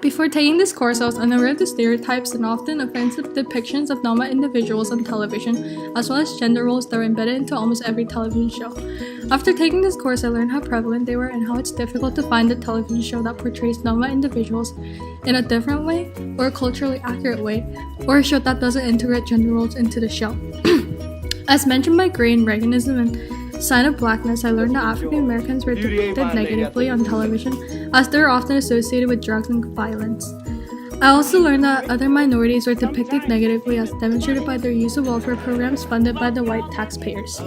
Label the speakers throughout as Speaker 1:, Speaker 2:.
Speaker 1: Before taking this course, I was unaware of the stereotypes and often offensive depictions of non-white individuals on television, as well as gender roles that were embedded into almost every television show. After taking this course, I learned how prevalent they were and how it's difficult to find a television show that portrays non-white individuals in a different way, or a culturally accurate way, or a show that doesn't integrate gender roles into the show. As mentioned by Gray in Reaganism and Sign of Blackness, I learned that African Americans were depicted negatively on television, as they are often associated with drugs and violence. I also learned that other minorities were depicted negatively, as demonstrated by their use of welfare programs funded by the white taxpayers.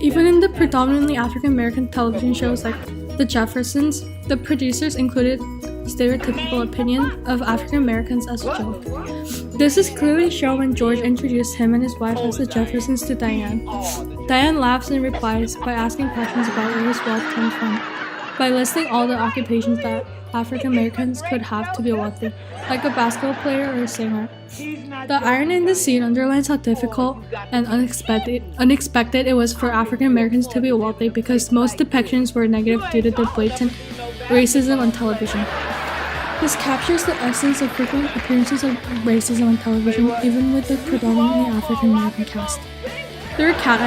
Speaker 1: Even in the predominantly African American television shows like The Jeffersons, the producers included stereotypical opinion of African Americans as a joke. This is clearly shown when George introduced him and his wife as the Jeffersons to Diane. Diane laughs and replies by asking questions about where his wealth comes from, by listing all the occupations that African Americans could have to be wealthy, like a basketball player or a singer. The irony in this scene underlines how difficult and unexpected it was for African Americans to be wealthy, because most depictions were negative due to the blatant racism on television. This captures the essence of frequent appearances of racism on television, even with the predominantly African American cast. Through a cat,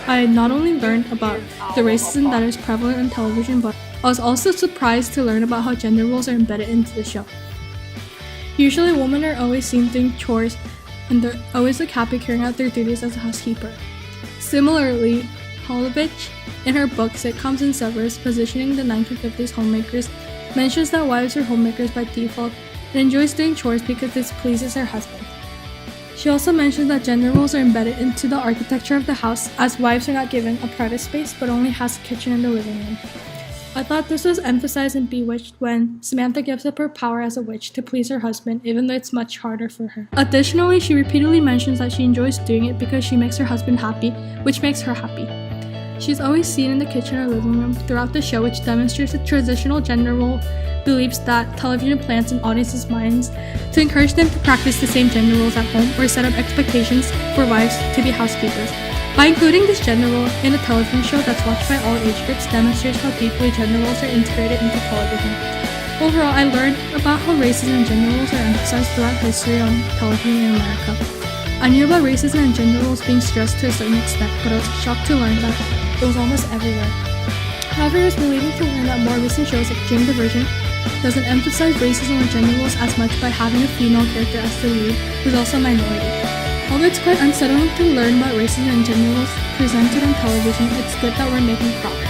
Speaker 1: I not only learned about the racism that is prevalent on television, but I was also surprised to learn about how gender roles are embedded into the show. Usually, women are always seen doing chores, and they're always look happy carrying out their duties as a housekeeper. Similarly, Holovich, in her book Sitcoms and Suburbs, positioning the 1950s homemakers, mentions that wives are homemakers by default and enjoys doing chores because this pleases her husband. She also mentions that gender roles are embedded into the architecture of the house, as wives are not given a private space but only has a kitchen in the living room. I thought this was emphasized in Bewitched when Samantha gives up her power as a witch to please her husband, even though it's much harder for her. Additionally, she repeatedly mentions that she enjoys doing it because she makes her husband happy, which makes her happy. She's always seen in the kitchen or living room throughout the show, which demonstrates the traditional gender role beliefs that television plants in audiences' minds to encourage them to practice the same gender roles at home or set up expectations for wives to be housekeepers. By including this gender role in a television show that's watched by all age groups demonstrates how deeply gender roles are integrated into television. Overall, I learned about how racism and gender roles are emphasized throughout history on television in America. I knew about racism and gender roles being stressed to a certain extent, but I was shocked to learn that it was almost everywhere. However, it was relieving to learn that more recent shows like Jane the Virgin doesn't emphasize racism or gender roles as much by having a female character as the lead, who's also a minority. Although it's quite unsettling to learn about racism and gender roles presented on television, it's good that we're making progress.